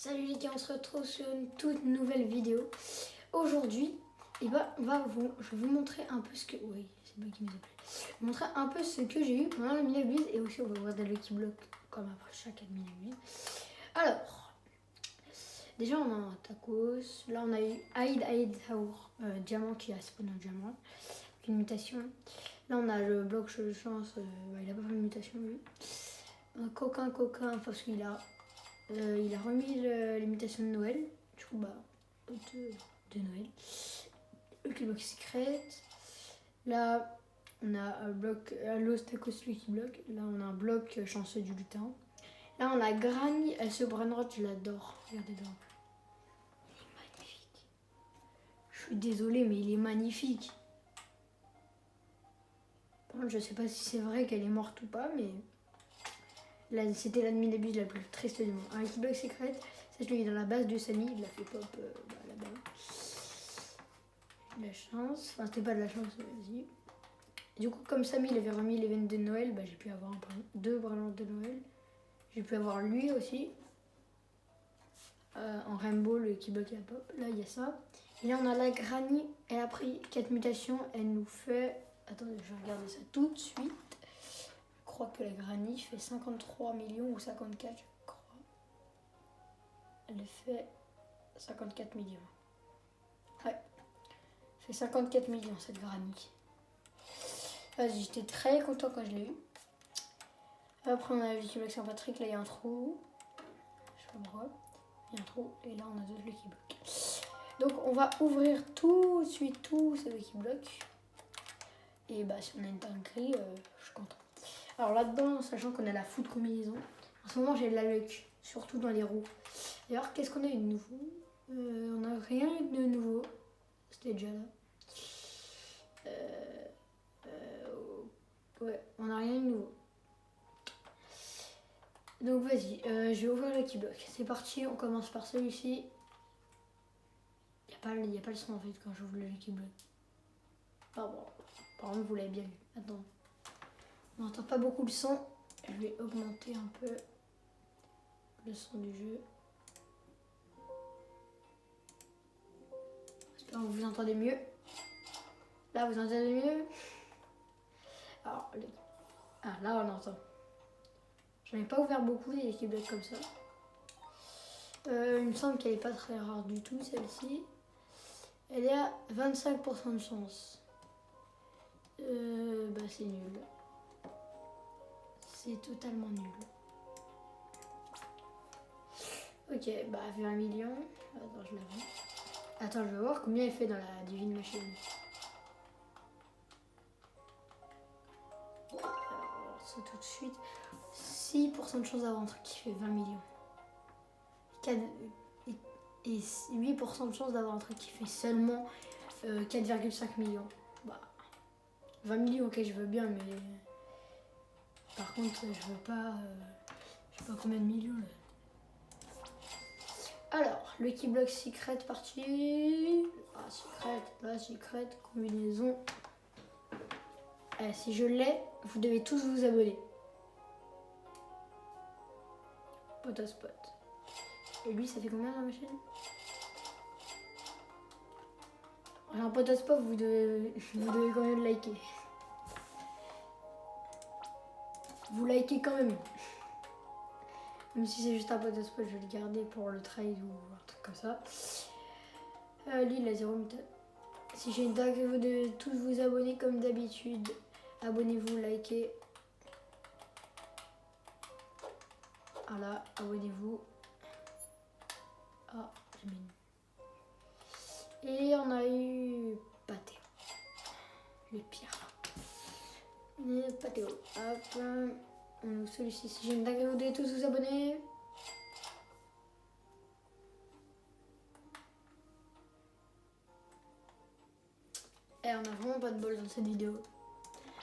Salut les gars, on se retrouve sur une toute nouvelle vidéo. Aujourd'hui, je vais vous montrer un peu ce que... Oui, c'est moi qui me appelé. Vous montrer un peu ce que j'ai eu pendant la mini et aussi on va voir des Lucky Block comme après chaque mini. Alors, déjà on a un tacos. Là on a eu Aïd Haour, diamant qui a spawn un diamant. Une mutation. Là on a le bloc chance, il a pas fait une mutation lui. Un coquin parce qu'il a... il a remis l'imitation de Noël, du coup de Noël. Lucky Block Secret. Là on a un bloc Los Tacos Lucky Block. Là on a un bloc chanceux du lutin. Là on a Granny, elle se brainrot, je l'adore. Regardez donc. Il est magnifique. Je suis désolée mais il est magnifique. Par contre je sais pas si c'est vrai qu'elle est morte ou pas mais... Là, c'était l'admin d'abuse la plus triste du monde. Un Lucky Block Secret, ça je l'ai eu dans la base de Samy, il l'a fait pop là-bas. De la chance, enfin c'était pas de la chance, vas-y. Du coup, comme Samy il avait remis les veines de Noël, j'ai pu avoir deux brillants de Noël. J'ai pu avoir lui aussi. En Rainbow, le Lucky Block et la pop. Là, il y a ça. Et là, on a la Granny, elle a pris 4 mutations, elle nous fait... Attendez, je vais regarder ça tout de suite. Je crois que la Granny fait 53 millions ou 54, je crois. Elle fait 54 millions. Ouais. Elle fait 54 millions cette Granny. Vas-y, j'étais très content quand je l'ai eu. Après on a le Lucky Block Saint-Patrick, là il y a un trou. Je sais pas pourquoi. Il y a un trou et là on a d'autres Lucky Block. Donc on va ouvrir tout de suite tous ces Lucky Block. Et si on a une dinguerie, je suis content. Alors là-dedans, sachant qu'on a la foot combinaison, en ce moment j'ai de la luck, surtout dans les roues. D'ailleurs, qu'est-ce qu'on a eu de nouveau? On n'a rien eu de nouveau. C'était déjà là. Ouais, on n'a rien eu de nouveau. Donc vas-y, je vais ouvrir le Lucky Block. C'est parti, on commence par celui-ci. Il n'y a pas le son en fait quand j'ouvre le Lucky Block. Par contre, vous l'avez bien vu. Attends. On n'entend pas beaucoup le son. Je vais augmenter un peu le son du jeu. J'espère que vous entendez mieux. Là, vous entendez mieux. Alors, là, on entend. J'en ai pas ouvert beaucoup des Lucky Block comme ça. Il me semble qu'elle est pas très rare du tout, celle-ci. Elle est à 25% de chance. C'est nul. C'est totalement nul. Ok, elle fait 1 million. Attends, je la vois. Attends, je vais voir combien elle fait dans la Divine Machine. Alors, ça tout de suite. 6% de chance d'avoir un truc qui fait 20 millions. Et 8% de chance d'avoir un truc qui fait seulement 4,5 millions. 20 millions, ok, je veux bien, mais... Par contre, je veux pas... je sais pas combien de millions, là. Alors, Lucky Block Secret parti. Secret, combinaison. Si je l'ai, vous devez tous vous abonner. Pot à spot. Et lui, ça fait combien dans ma chaîne? Alors, pot à spot, vous devez quand même liker. Vous likez quand même. Même si c'est juste un pot à spot, je vais le garder pour le trade ou un truc comme ça. Lui, il a 0 mutation. Si j'ai une dingue, vous devez tous vous abonner comme d'habitude. Abonnez-vous, likez. Voilà, abonnez-vous. Ah, j'ai mis une. Et on a eu Pathéo. Le pire. Pathéo. Hop. Celui-ci, si j'ai une dingue, vous devez tous vous abonner. Et on a vraiment pas de bol dans cette vidéo.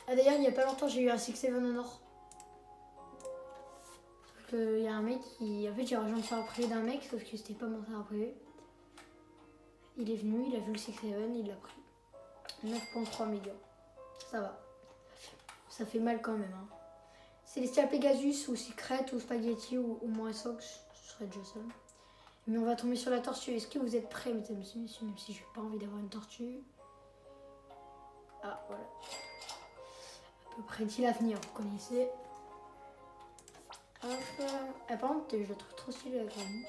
D'ailleurs, il n'y a pas longtemps, j'ai eu un 6-7 en or. Sauf qu'il y a un mec qui... En fait, j'ai rejoint le serveur privé d'un mec, sauf que c'était pas mon serveur privé. Il est venu, il a vu le 6-7, il l'a pris. 9,3 millions. Ça va. Ça fait mal quand même. Hein. Célestia Pegasus ou Secret ou Spaghetti ou moins Sox, ce serait déjà ça. Mais on va tomber sur la tortue. Est-ce que vous êtes prêts, mesdames et messieurs, même si j'ai pas envie d'avoir une tortue. Ah, voilà. À peu près dit l'avenir, vous connaissez. Hop. Ah, par contre, je la trouve trop stylée la granny.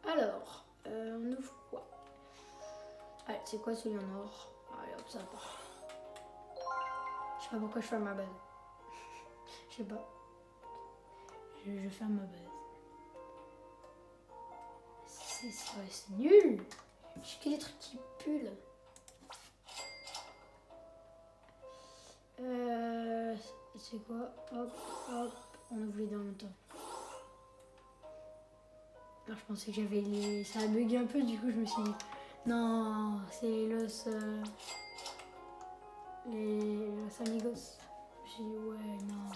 Alors, on ouvre quoi? Allez, c'est quoi celui en or? Allez, hop, ça part. Je sais pas pourquoi je ferme ma base. Je sais pas. Je ferme ma base. C'est nul. J'ai que des trucs qui puent là. C'est quoi? Hop, hop. On ouvre les deux en même temps. Alors, je pensais que j'avais les... Ça a bugué un peu, du coup je me suis dit... Non, c'est les Los... Les Los Amigos. J'ai dit ouais, non.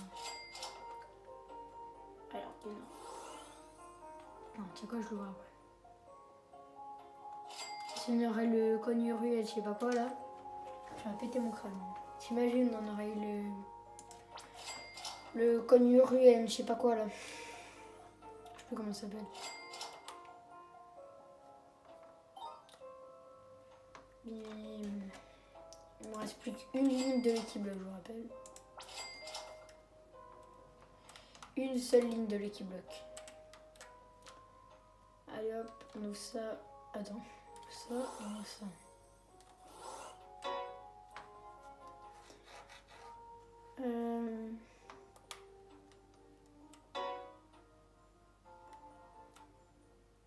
Alors, non. Non, tu sais quoi, je l'ouvre après. Si on aurait le Conuru, je sais pas quoi là, j'aurais pété mon crâne. T'imagines, on aurait eu le Conuru, je sais pas quoi là. Je sais plus comment ça s'appelle. Il me reste plus qu'une ligne de Lucky Block, je vous rappelle. Une seule ligne de Lucky Block. Allez hop, on ouvre ça. Attends, on ouvre ça.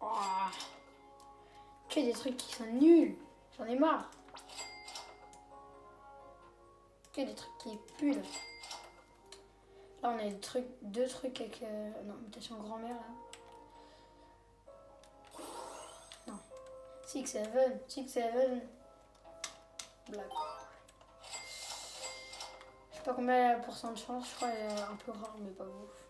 Oh. Que des trucs qui sont nuls. J'en ai marre. Que des trucs qui puent là. Là on a des trucs, deux trucs avec non, mutation grand-mère là. Non. 6-7 Black. Je sais pas combien elle a le pourcent de chance, je crois qu'elle est un peu rare mais pas ouf.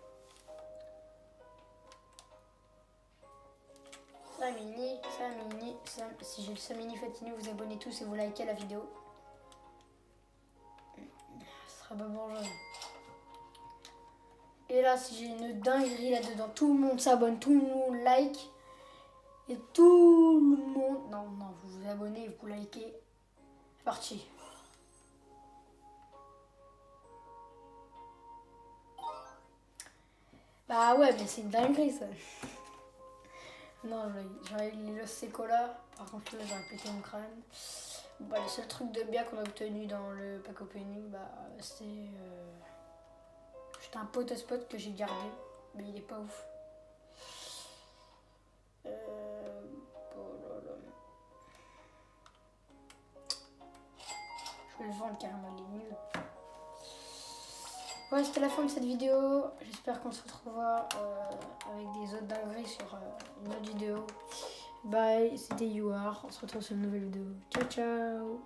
Samini. Si j'ai le Samini Fatini, vous abonnez tous et vous likez la vidéo. Ce sera pas bourgeois. Et là, si j'ai une dinguerie là-dedans, tout le monde s'abonne, tout le monde like. Et tout le monde... Non, vous vous abonnez, vous likez. C'est parti. Bah ouais, mais c'est une dinguerie ça. Non, j'aurais eu le Secola. Par contre, là, j'aurais pété mon crâne. Bah, le seul truc de bien qu'on a obtenu dans le pack opening, bah, c'est... C'était un pot spot que j'ai gardé, mais il est pas ouf. Oh là là. Je vais le vendre carrément, il est nul. Ouais, c'était la fin de cette vidéo. J'espère qu'on se retrouvera avec des autres dingueries sur une autre vidéo. Bye, c'était YouAre. On se retrouve sur une nouvelle vidéo. Ciao, ciao.